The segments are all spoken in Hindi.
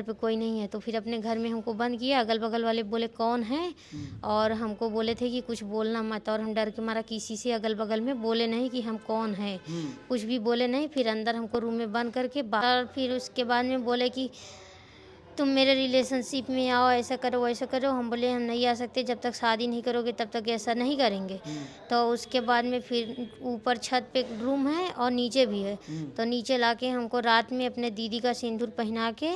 पे कोई नहीं है, तो फिर अपने घर में हमको बंद किया। अगल बगल वाले बोले कौन है, और हमको बोले थे कि कुछ बोलना मत, और हम डर के मारा किसी से अगल बगल में बोले नहीं कि हम कौन है, कुछ भी बोले नहीं। फिर अंदर हमको रूम में बंद करके बाहर, फिर उसके बाद में बोले कि तुम मेरे रिलेशनशिप में आओ, ऐसा करो वैसा करो। हम बोले हम नहीं आ सकते, जब तक शादी नहीं करोगे तब तक ऐसा नहीं करेंगे। तो उसके बाद में फिर ऊपर छत पे रूम है और नीचे भी है, तो नीचे लाके हमको रात में अपने दीदी का सिंदूर पहना के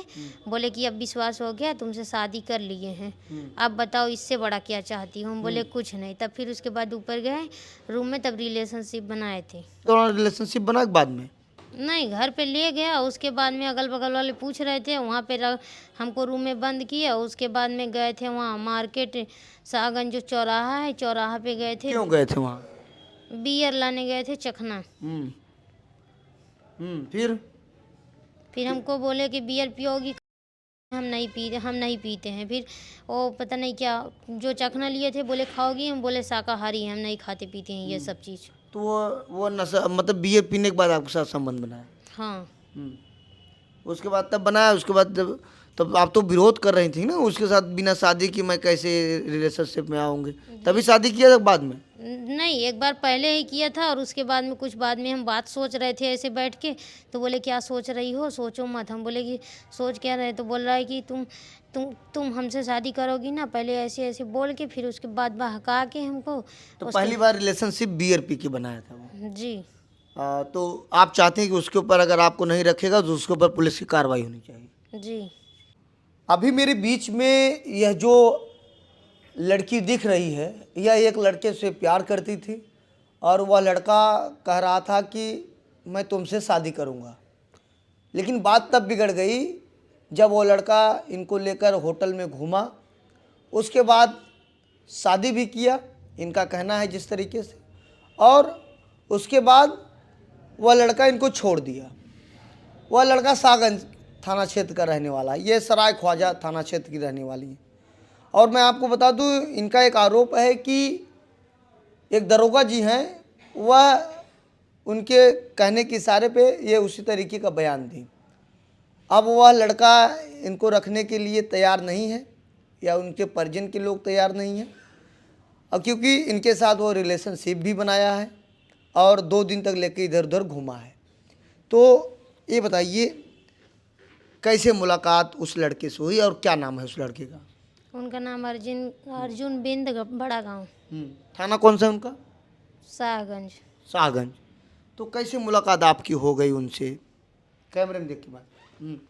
बोले कि अब विश्वास हो गया, तुमसे शादी कर लिए हैं, अब बताओ इससे बड़ा क्या चाहती हो। हम बोले कुछ नहीं। तब फिर उसके बाद ऊपर गए रूम में, तब रिलेशनशिप बनाए थे। तो रिलेशनशिप बना के बाद में? नहीं, घर पे ले गया, उसके बाद में अगल बगल वाले पूछ रहे थे, वहाँ पे हमको रूम में बंद किया। उसके बाद में गए थे वहाँ मार्केट, शाहगंज जो चौराहा है, चौराहा पे गए थे। क्यों गए थे वहाँ? बियर लाने गए थे, चखना। फिर हमको बोले कि बियर पियोगी, हम नहीं पीते हैं। फिर वो पता नहीं क्या जो चखना लिए थे, बोले खाओगी, हम बोले शाकाहारी हैं, हम नहीं खाते पीते हैं ये सब चीज़। तो वो नशा मतलब बियर पीने के बाद आपके साथ संबंध बनाया? हाँ। उसके बाद तब बनाया, उसके बाद जब तब आप तो विरोध कर रही थी ना उसके साथ, बिना शादी की मैं कैसे रिलेशनशिप में आऊँगी, तभी शादी किया था बाद में? नहीं, एक बार पहले ही किया था, और उसके बाद में कुछ बाद में हम बात सोच रहे थे ऐसे बैठ के, तो बोले क्या सोच रही हो, सोचो मत। हम बोले कि सोच क्या रहे, तो बोल रहा है कि तुम हमसे शादी करोगी ना, पहले ऐसे ऐसे बोल के, फिर उसके बाद बहका के हमको। तो पहली बार रिलेशनशिप बियर पी के बनाया था वो? जी। तो आप चाहते हैं कि उसके ऊपर अगर आपको नहीं रखेगा तो उसके ऊपर पुलिस की कार्रवाई होनी चाहिए? जी। अभी मेरे बीच में यह जो लड़की दिख रही है, यह एक लड़के से प्यार करती थी, और वह लड़का कह रहा था कि मैं तुमसे शादी करूंगा। लेकिन बात तब बिगड़ गई जब वो लड़का इनको लेकर होटल में घूमा, उसके बाद शादी भी किया, इनका कहना है जिस तरीके से, और उसके बाद वह लड़का इनको छोड़ दिया। वह लड़का शाहगंज थाना क्षेत्र का रहने वाला है, ये सराय ख्वाजा थाना क्षेत्र की रहने वाली है। और मैं आपको बता दूं, इनका एक आरोप है कि एक दरोगा जी हैं, वह उनके कहने के इशारे पे ये उसी तरीके का बयान दी। अब वह लड़का इनको रखने के लिए तैयार नहीं है, या उनके परिजन के लोग तैयार नहीं हैं, और क्योंकि इनके साथ वो रिलेशनशिप भी बनाया है और 2 दिन तक लेके इधर उधर घूमा है। तो ये बताइए कैसे मुलाकात उस लड़के से हुई, और क्या नाम है उस लड़के का? उनका नाम अर्जुन बिंद, बड़ा गांव, थाना कौन सा है उनका? शाहगंज। शाहगंज। तो कैसे मुलाकात आपकी हो गई उनसे? कैमरे में देख के बात।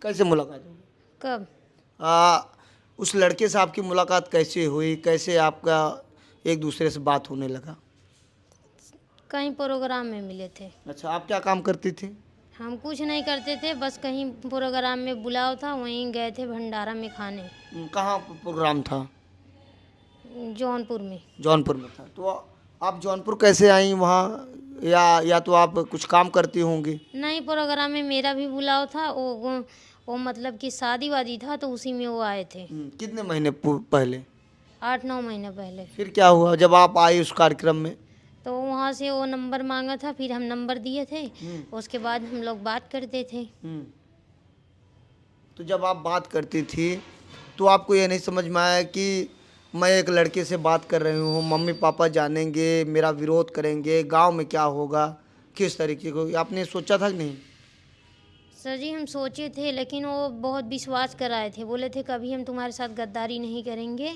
कैसे मुलाकात हो गई? कब? उस लड़के से आपकी मुलाकात कैसे हुई, कैसे आपका एक दूसरे से बात होने लगा? कहीं प्रोग्राम में मिले थे। अच्छा, आप क्या काम करती थी? हम कुछ नहीं करते थे, बस कहीं प्रोग्राम में बुलाव था, वहीं गए थे भंडारा में खाने। कहाँ प्रोग्राम था? जौनपुर में। जौनपुर में था। तो आप जौनपुर कैसे आई वहाँ, या तो आप कुछ काम करती होंगी? नहीं, प्रोग्राम में मेरा भी बुलाव था, वो मतलब कि शादी वादी था, तो उसी में वो आए थे। कितने महीने पहले? 8-9 महीने पहले। फिर क्या हुआ जब आप आई उस कार्यक्रम में? तो वहाँ से वो नंबर मांगा था, फिर हम नंबर दिए थे, उसके बाद हम लोग बात करते थे। तो जब आप बात करती थी तो आपको ये नहीं समझ में आया कि मैं एक लड़के से बात कर रही हूँ, मम्मी पापा जानेंगे, मेरा विरोध करेंगे, गांव में क्या होगा, किस तरीके को आपने सोचा था कि नहीं? सर जी, हम सोचे थे, लेकिन वो बहुत विश्वास कराए थे, बोले थे कभी हम तुम्हारे साथ गद्दारी नहीं करेंगे,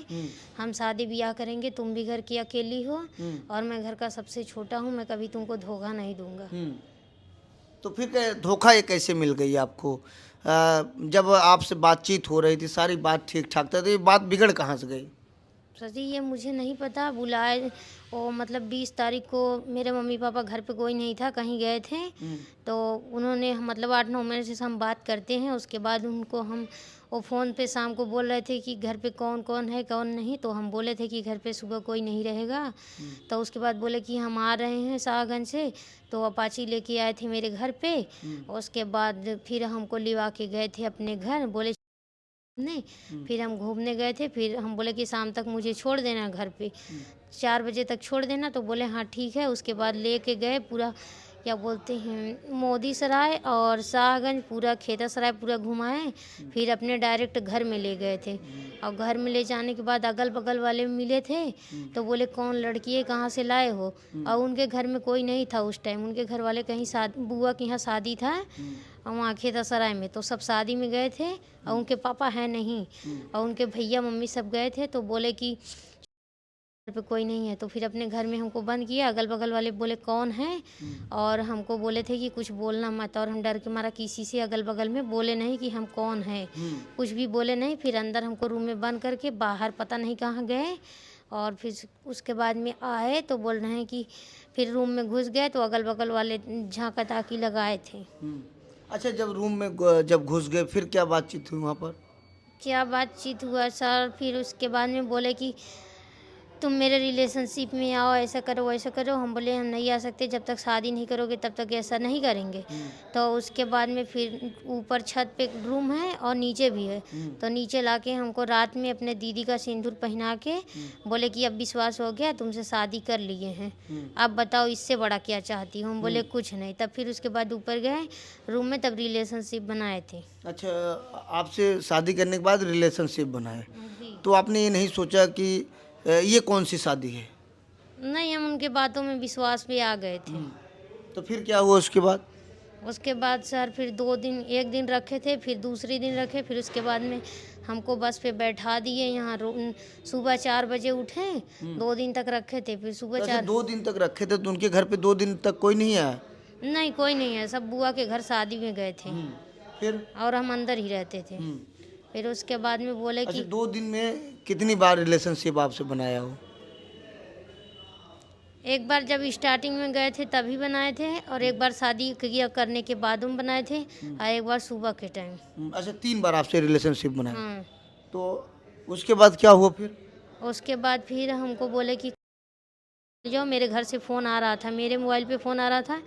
हम शादी ब्याह करेंगे, तुम भी घर की अकेली हो और मैं घर का सबसे छोटा हूँ, मैं कभी तुमको धोखा नहीं दूंगा। तो फिर धोखा ये कैसे मिल गई आपको? जब आपसे बातचीत हो रही थी, सारी बात ठीक ठाक था, तो ये बात बिगड़ कहाँ से गई? सर जी, ये मुझे नहीं पता, बुलाए वो मतलब 20 तारीख को मेरे मम्मी पापा घर पे कोई नहीं था, कहीं गए थे, तो उन्होंने मतलब 8-9 महीने से हम बात करते हैं, उसके बाद उनको हम वो फ़ोन पे शाम को बोल रहे थे कि घर पे कौन कौन है कौन नहीं, तो हम बोले थे कि घर पे सुबह कोई नहीं रहेगा। तो उसके बाद बोले कि हम आ रहे हैं शाहगंज से, तो अपाची लेके आए थे मेरे घर पे। उसके बाद फिर हमको लिवा के गए थे अपने घर, बोले ने फिर हम घूमने गए थे, फिर हम बोले कि शाम तक मुझे छोड़ देना घर पे, 4 बजे तक छोड़ देना, तो बोले हाँ ठीक है। उसके बाद लेके गए, पूरा क्या बोलते हैं मोदी सराय और शाहगंज पूरा खेता सराय पूरा घुमाए, फिर अपने डायरेक्ट घर में ले गए थे। और घर में ले जाने के बाद अगल बगल वाले मिले थे तो बोले कौन लड़की है, कहाँ से लाए हो। और उनके घर में कोई नहीं था उस टाइम, उनके घर वाले कहीं बुआ के यहाँ शादी था और वहाँ खेता सराय में, तो सब शादी में गए थे और उनके पापा हैं नहीं और उनके भैया मम्मी सब गए थे। तो बोले कि घर पे कोई नहीं है, तो फिर अपने घर में हमको बंद किया। अगल बगल वाले बोले कौन है और हमको बोले थे कि कुछ बोलना मत, और हम डर के मारा किसी से अगल बगल में बोले नहीं कि हम कौन है, कुछ भी बोले नहीं। फिर अंदर हमको रूम में बंद करके बाहर पता नहीं कहाँ गए, और फिर उसके बाद में आए तो बोल रहे हैं कि फिर रूम में घुस गए तो अगल बगल वाले झाँका ताकी लगाए थे। अच्छा, जब रूम में जब घुस गए फिर क्या बातचीत हुई वहाँ पर? क्या बातचीत हुआ सर, फिर उसके बाद में बोले कि तुम मेरे रिलेशनशिप में आओ, ऐसा करो वैसा करो। हम बोले हम नहीं आ सकते, जब तक शादी नहीं करोगे तब तक ऐसा नहीं करेंगे। तो उसके बाद में फिर ऊपर छत पे रूम है और नीचे भी है, तो नीचे लाके हमको रात में अपने दीदी का सिंदूर पहना के बोले कि अब विश्वास हो गया, तुमसे शादी कर लिए हैं, अब बताओ इससे बड़ा क्या चाहती हो। हम बोले कुछ नहीं। तब फिर उसके बाद ऊपर गए रूम में, तब रिलेशनशिप बनाए थे। अच्छा, आपसे शादी करने के बाद रिलेशनशिप बनाए, जी। तो आपने ये नहीं सोचा कि ये कौन सी शादी है? नहीं, हम उनके बातों में विश्वास पे आ गए थे। तो फिर क्या हुआ उसके बाद? उसके बाद सर फिर 2 दिन, एक दिन रखे थे, फिर दूसरे दिन रखे, फिर उसके बाद में हमको बस पे बैठा दिए यहाँ। सुबह 4 बजे उठे, 2 दिन तक रखे थे, फिर सुबह अच्छा, 4। 2 दिन तक रखे थे, तो उनके घर पे 2 दिन तक कोई नहीं आया? नहीं, कोई नहीं है, सब बुआ के घर शादी में गए थे फिर? और हम अंदर ही रहते थे। फिर उसके बाद में बोले अच्छा, कि 2 दिन में कितनी बार रिलेशनशिप आपसे बनाया हो? एक बार जब स्टार्टिंग में गए थे तभी बनाए थे, और एक बार शादी करने के बाद में बनाए थे, और एक बार सुबह के टाइम। अच्छा, 3 बार आपसे रिलेशनशिप बनाया। हाँ। तो उसके बाद क्या हुआ फिर? उसके बाद फिर हमको बोले कि जो मेरे घर से फ़ोन आ रहा था, मेरे मोबाइल पे फ़ोन आ रहा था,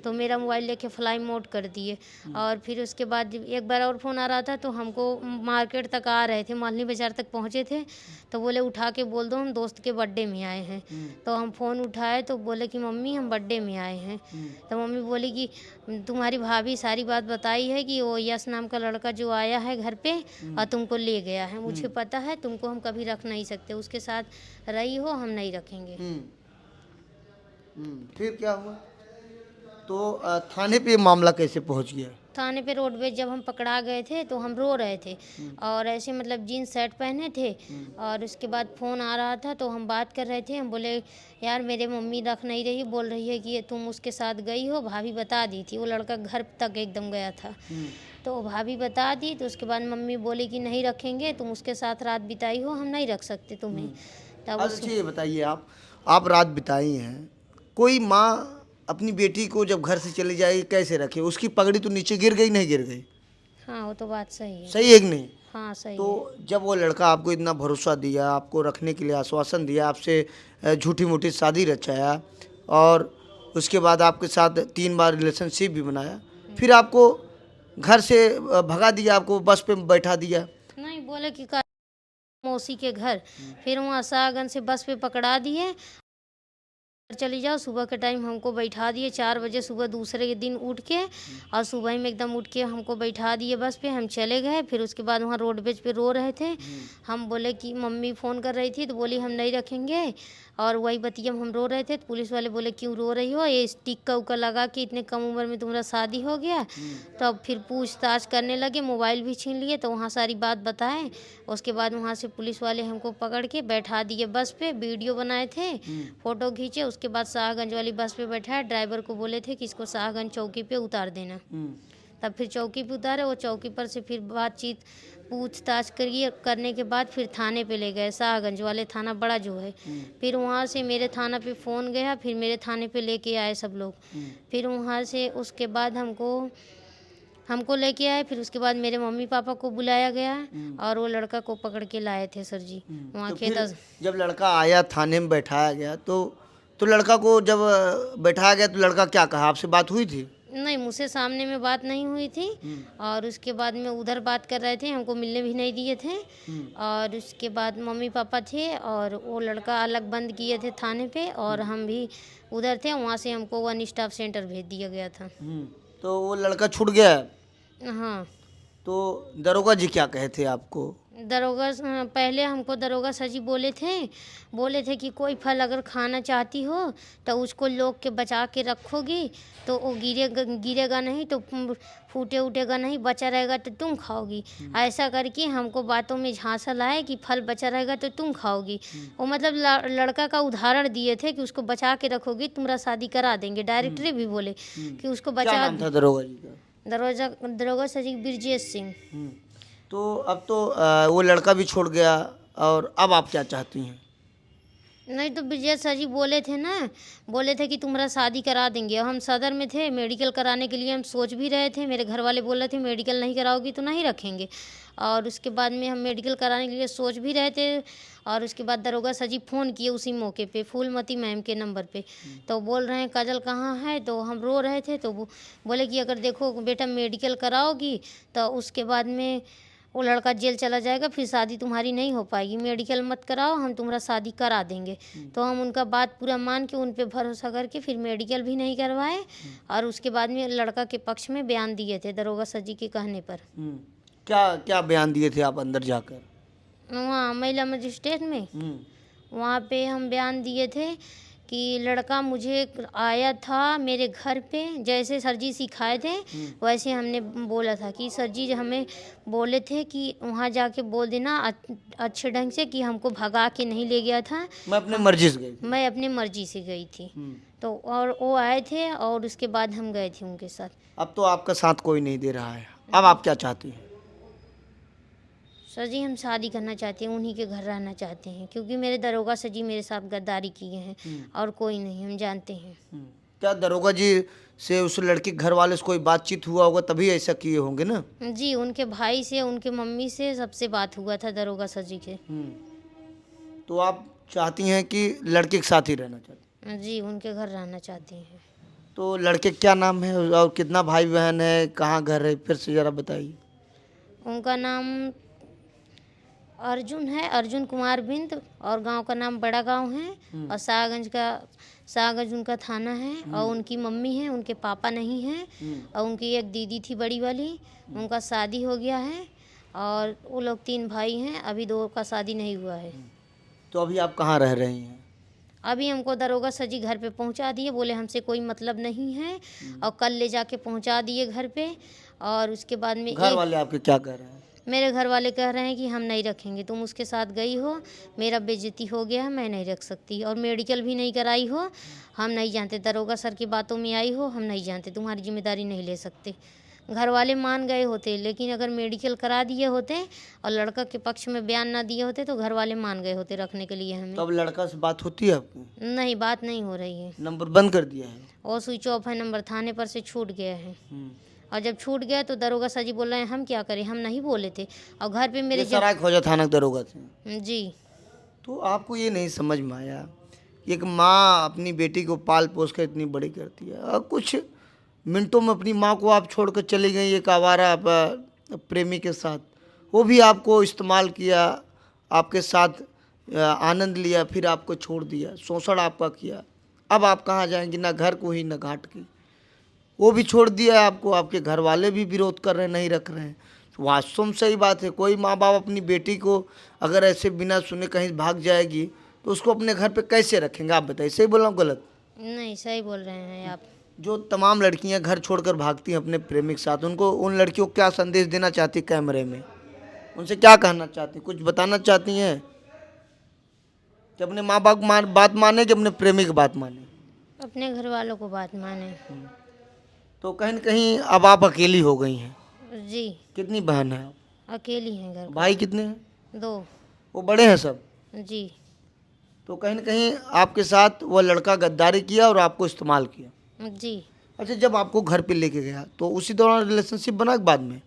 तो मेरा मोबाइल लेके फ्लाई मोड कर दिए। और फिर उसके बाद एक बार और फ़ोन आ रहा था, तो हमको मार्केट तक आ रहे थे, मालनी बाज़ार तक पहुँचे थे, तो बोले उठा के बोल दो हम दोस्त के बर्थडे में आए हैं। तो हम फ़ोन उठाए तो बोले कि मम्मी हम बर्थडे में आए हैं। तो मम्मी बोली कि तुम्हारी भाभी सारी बात बताई है कि वो यश नाम का लड़का जो आया है घर पे और तुमको ले गया है, मुझे पता है, तुमको हम कभी रख नहीं सकते, उसके साथ रही हो, हम नहीं रखेंगे। फिर क्या हुआ? तो थाने पे मामला कैसे पहुंच गया? थाने पे रोडवेज जब हम पकड़ा गए थे तो हम रो रहे थे, और ऐसे मतलब जीन्स शर्ट पहने थे, और उसके बाद फ़ोन आ रहा था तो हम बात कर रहे थे। हम बोले यार मेरे मम्मी रख नहीं रही, बोल रही है कि ये तुम उसके साथ गई हो, भाभी बता दी थी, वो लड़का घर तक एकदम गया था। तो भाभी बता दी, तो उसके बाद मम्मी बोली कि नहीं रखेंगे, तुम उसके साथ रात बिताई हो, हम नहीं रख सकते तुम्हें। तब अच्छा, ये बताइए, आप रात बिताई हैं, कोई माँ अपनी बेटी को जब घर से चली जाएगी कैसे रखे? उसकी पगड़ी तो नीचे गिर गई, नहीं गिर गई? हाँ, वो तो बात सही है। सही है कि नहीं? हाँ सही है। तो जब वो लड़का आपको इतना भरोसा दिया, आपको रखने के लिए आश्वासन दिया, आपसे झूठी मूठी शादी रचाया, और उसके बाद आपके साथ 3 बार रिलेशनशिप भी बनाया, फिर आपको घर से भगा दिया, आपको बस पे बैठा दिया? नहीं, बोले कि मौसी के घर, फिर वहाँ शाहगंज से बस पे पकड़ा दिए, चली जाओ। सुबह के टाइम हमको बैठा दिए 4 बजे सुबह, दूसरे दिन उठ के, और सुबह में एकदम उठ के हमको बैठा दिए बस पे, हम चले गए। फिर उसके बाद वहाँ रोडवेज पे रो रहे थे। हम बोले कि मम्मी फ़ोन कर रही थी तो बोली हम नहीं रखेंगे, और वही बतिया हम रो रहे थे, तो पुलिस वाले बोले क्यों रो रही हो, ये टिक्का उक्का लगा के इतने कम उम्र में तुम्हारा शादी हो गया। तब फिर पूछताछ करने लगे, मोबाइल भी छीन लिए, तो वहाँ सारी बात बताए। उसके बाद वहाँ से पुलिस वाले हमको पकड़ के बैठा दिए बस पे, वीडियो बनाए थे, फ़ोटो खींचे। उसके बाद शाहगंज वाली बस पे बैठाया, ड्राइवर को बोले थे कि इसको शाहगंज चौकी पे उतार देना। तब फिर चौकी पे उतारे, वो चौकी पर से फिर बातचीत पूछताछ करने के बाद फिर थाने पे ले गए, शाहगंज वाले थाना बड़ा जो है। फिर वहाँ से मेरे थाना पे फ़ोन गया, फिर मेरे थाने पे लेके आए सब लोग। फिर वहाँ से उसके बाद हमको लेके आए। फिर उसके बाद मेरे मम्मी पापा को बुलाया गया, और वो लड़का को पकड़ के लाए थे सर जी वहाँ तो खेता। फिर जब लड़का आया, थाने में बैठाया गया, तो लड़का को जब बैठाया गया तो लड़का क्या कहा? आपसे बात हुई थी? नहीं, मुझसे सामने में बात नहीं हुई थी और उसके बाद में उधर बात कर रहे थे, हमको मिलने भी नहीं दिए थे। और उसके बाद मम्मी पापा थे और वो लड़का अलग बंद किए थे थाने पे और हम भी उधर थे, वहाँ से हमको वन स्टॉप सेंटर भेज दिया गया था। तो वो लड़का छूट गया है। हाँ, तो दरोगा जी क्या कहे थे आपको? पहले हमको दरोगा सर जी बोले थे कि कोई फल अगर खाना चाहती हो तो उसको लोग के बचा के रखोगी तो वो गिरेगा नहीं, तो फूटे उठेगा नहीं, बचा रहेगा तो तुम खाओगी। ऐसा करके हमको बातों में झांसा लाए कि फल बचा रहेगा तो तुम खाओगी। वो मतलब लड़का का उदाहरण दिए थे कि उसको बचा के रखोगी, तुम्हारा शादी करा देंगे। डायरेक्टली भी बोले कि उसको क्या बचा। नाम था दरोगा जी का? दरोगा सर जी ब्रजेश सिंह। तो अब तो वो लड़का भी छोड़ गया, और अब आप क्या चाहती हैं? नहीं, तो विजय सर जी बोले थे कि तुम्हारा शादी करा देंगे। और हम सदर में थे, मेडिकल कराने के लिए हम सोच भी रहे थे। मेरे घर वाले बोल रहे थे मेडिकल नहीं कराओगी तो नहीं रखेंगे। और उसके बाद में हम मेडिकल कराने के लिए सोच भी रहे थे। और उसके बाद दरोगा सर जी फ़ोन किए उसी मौके पे फूलमती मैम के नंबर पे। तो बोल रहे हैं काजल कहाँ है, तो हम रो रहे थे। तो वो बोले कि अगर देखो बेटा मेडिकल कराओगी तो उसके बाद में वो लड़का जेल चला जाएगा, फिर शादी तुम्हारी नहीं हो पाएगी। मेडिकल मत कराओ, हम तुम्हारा शादी करा देंगे। तो हम उनका बात पूरा मान के उन पे भरोसा करके फिर मेडिकल भी नहीं करवाए। और उसके बाद में लड़का के पक्ष में बयान दिए थे दरोगा सर जी के कहने पर। क्या क्या बयान दिए थे आप अंदर जाकर? वहाँ महिला मजिस्ट्रेट में वहाँ पे हम बयान दिए थे कि लड़का मुझे आया था मेरे घर पे, जैसे सर जी सिखाए थे वैसे हमने बोला था कि सर जी हमें बोले थे कि वहाँ जाके बोल देना अच्छे ढंग से कि हमको भगा के नहीं ले गया था, मैं अपने मर्जी से गई थी। मैं अपनी मर्जी से गई थी। तो और वो आए थे और उसके बाद हम गए थे उनके साथ। अब तो आपका साथ कोई नहीं दे रहा है, अब आप क्या चाहती हैं? सर जी हम शादी करना चाहते हैं, उन्हीं के घर रहना चाहते हैं, क्योंकि मेरे दरोगा सर जी मेरे साथ गद्दारी किए हैं और कोई नहीं, हम जानते हैं। क्या दरोगा जी से उस लड़के के घर वाले से कोई बातचीत हुआ होगा तभी ऐसा किए होंगे ना? जी, उनके भाई से, उनके मम्मी से, सबसे बात हुआ था दरोगा सर जी के। तो आप चाहती हैं कि लड़के के साथ ही रहना चाहती हैं? जी, उनके घर रहना चाहते हैं। तो लड़के क्या नाम है और कितना भाई बहन है, कहाँ घर है, फिर से ज़रा बताइए। उनका नाम अर्जुन है, अर्जुन कुमार बिंद, और गांव का नाम बड़ा गांव है। और शाहगंज उनका थाना है। और उनकी मम्मी है, उनके पापा नहीं हैं। और उनकी एक दीदी थी बड़ी वाली, उनका शादी हो गया है। और वो लोग 3 भाई हैं, अभी 2 का शादी नहीं हुआ है। तो अभी आप कहाँ रह रही हैं? अभी हमको दरोगा सर जी घर पे पहुंचा दिए, बोले हमसे कोई मतलब नहीं है, और कल ले जाके पहुंचा दिए घर पे। और उसके बाद में घर वाले आपके क्या कह रहे हैं? मेरे घर वाले कह रहे हैं कि हम नहीं रखेंगे, तुम उसके साथ गई हो, मेरा बेइज्जती हो गया है, मैं नहीं रख सकती। और मेडिकल भी नहीं कराई हो, हम नहीं जानते, दरोगा सर की बातों में आई हो, हम नहीं जानते, तुम्हारी जिम्मेदारी नहीं ले सकते। घर वाले मान गए होते, लेकिन अगर मेडिकल करा दिए होते और लड़का के पक्ष में बयान ना दिए होते तो घर वाले मान गए होते रखने के लिए हमें। तो अब लड़का से बात होती है आपकी? नहीं, बात नहीं हो रही है। नंबर बंद कर दिया है? और स्विच ऑफ है नंबर, थाने पर से छूट गया है। और जब छूट गया तो दरोगा सर जी बोल रहे हैं हम क्या करें, हम नहीं बोले थे। और घर पे मेरे सराय खोजा थाना दरोगा से। जी। तो आपको ये नहीं समझ में आया, एक माँ अपनी बेटी को पाल पोस कर इतनी बड़ी करती है, और कुछ मिनटों में अपनी माँ को आप छोड़कर चली गई एक आवारा प्रेमी के साथ। वो भी आपको इस्तेमाल किया, आपके साथ आनंद लिया, फिर आपको छोड़ दिया, शोषण आपका किया। अब आप कहाँ जाएंगी? ना घर को ही, ना घाट की। वो भी छोड़ दिया आपको, आपके घर वाले भी विरोध कर रहे हैं, नहीं रख रहे हैं। वास्तव में सही बात है, कोई माँ बाप अपनी बेटी को अगर ऐसे बिना सुने कहीं भाग जाएगी तो उसको अपने घर पे कैसे रखेंगे? आप बताइए, सही बोल रहा हूँ गलत? नहीं, सही बोल रहे हैं आप। जो तमाम लड़कियां घर छोड़कर भागती हैं अपने प्रेमी के साथ, उनको, उन लड़कियों को क्या संदेश देना चाहती कैमरे में? उनसे क्या कहना चाहती, कुछ बताना चाहती हैं कि अपने माँ बाप बात माने कि अपने प्रेमी की बात माने? अपने घर वालों को बात माने। तो कहीं न कहीं अब आप अकेली हो गई हैं। जी, कितनी बहन है? अकेली हैं घर भाई कितने हैं? पे। 2। वो बड़े हैं सब? जी। तो कहीं न कहीं आपके साथ वो लड़का गद्दारी किया और आपको इस्तेमाल किया। जी। अच्छा, जब आपको घर पे लेके गया तो उसी दौरान रिलेशनशिप बना के बाद में?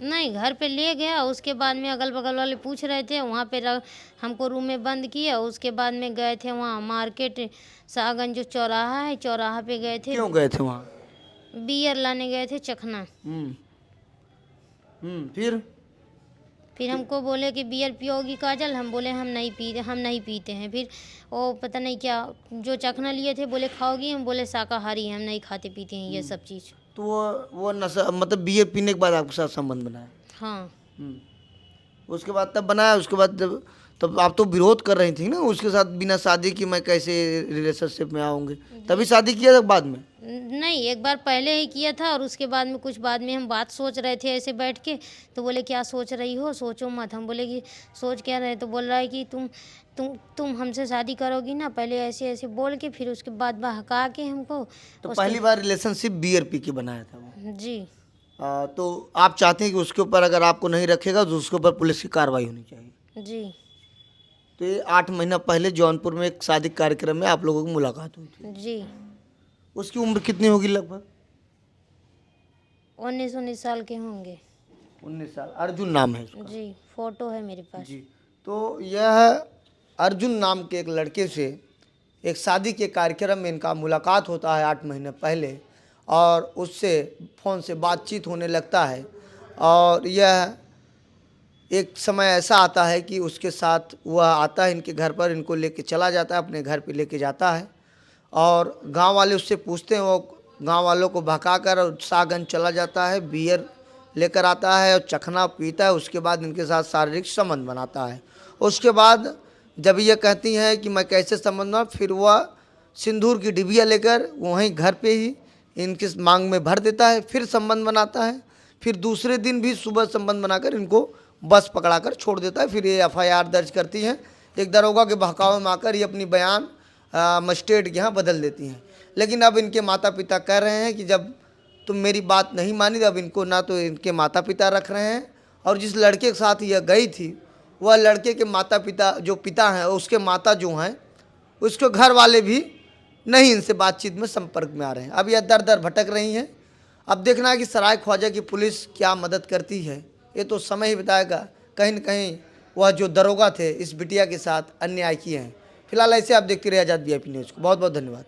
नहीं, घर पे ले गया, उसके बाद में अगल बगल वाले पूछ रहे थे, वहाँ पे हमको रूम में बंद किया। उसके बाद में गए थे वहाँ मार्केट, शाहगंज जो चौराहा है, चौराहा पे गए थे। क्यों गए थे वहाँ? बियर लाने गए थे चखना। फिर हमको बोले कि बियर पियोगी काजल, हम बोले हम नहीं पीते हैं। फिर वो पता नहीं क्या जो चखना लिए थे बोले खाओगी, हम बोले शाकाहारी हैं, हम नहीं खाते पीते हैं ये सब चीज़। तो वो नशा मतलब बियर पीने के बाद आपके साथ संबंध बनाया? हाँ। उसके बाद तब बनाया, उसके बाद जब तब आप तो विरोध कर रही थी ना उसके साथ, बिना शादी की मैं कैसे रिलेशनशिप में आऊँगी, तभी शादी किया था बाद में? नहीं, एक बार पहले ही किया था और उसके बाद में कुछ बाद में हम बात सोच रहे थे ऐसे बैठ के, तो बोले क्या सोच रही हो, सोचो मत। हम बोले कि सोच क्या रहे, तो बोल रहा है कि तुम हमसे शादी करोगी ना, पहले ऐसे ऐसे बोल के फिर उसके बाद बहका के हमको। तो पहली बार रिलेशनशिप बियर पी के बनाया था वो? जी। तो आप चाहते हैं कि उसके ऊपर अगर आपको नहीं रखेगा तो उसके ऊपर पुलिस की कार्रवाई होनी चाहिए? जी। तो ये 8 महीना पहले जौनपुर में एक शादी कार्यक्रम में आप लोगों की मुलाकात हुई थी। जी। उसकी उम्र कितनी होगी लगभग? 19 साल के होंगे। 19 साल। अर्जुन नाम है उसका? जी, फोटो है मेरे पास। जी। तो यह अर्जुन नाम के एक लड़के से एक शादी के कार्यक्रम में इनका मुलाकात होता है 8 महीने पहले, और उससे फ़ोन से बातचीत होने लगता है। और यह एक समय ऐसा आता है कि उसके साथ वह आता है इनके घर पर, इनको लेके चला जाता है, अपने घर पे लेके जाता है। और गांव वाले उससे पूछते हैं, वो गांव वालों को भगाकर और सागन चला जाता है, बियर लेकर आता है और चखना पीता है। उसके बाद इनके साथ शारीरिक संबंध बनाता है। उसके बाद जब ये कहती हैं कि मैं कैसे संबंध बना, फिर वह सिंदूर की डिबिया लेकर वहीं घर पे ही इनके मांग में भर देता है, फिर संबंध बनाता है। फिर दूसरे दिन भी सुबह संबंध बनाकर इनको बस पकड़ाकर छोड़ देता है। फिर ये एफआईआर दर्ज करती हैं। एक दरोगा के बहकावे में आकर ये अपनी बयान मजिस्ट्रेट के यहाँ बदल देती हैं। लेकिन अब इनके माता पिता कह रहे हैं कि जब तुम मेरी बात नहीं मानी, अब इनको ना तो इनके माता पिता रख रहे हैं, और जिस लड़के के साथ यह गई थी वह लड़के के माता पिता जो पिता हैं, उसके माता जो हैं, उसके घर वाले भी नहीं इनसे बातचीत में संपर्क में आ रहे हैं। अब यह दर दर भटक रही हैं। अब देखना है कि सराय ख्वाजा की पुलिस क्या मदद करती है, ये तो समय ही बताएगा। कहीं न कहीं वह जो दरोगा थे इस बिटिया के साथ अन्याय किए हैं। फिलहाल ऐसे आप देखते रहिए आज़ाद VIP न्यूज़ को। बहुत बहुत धन्यवाद।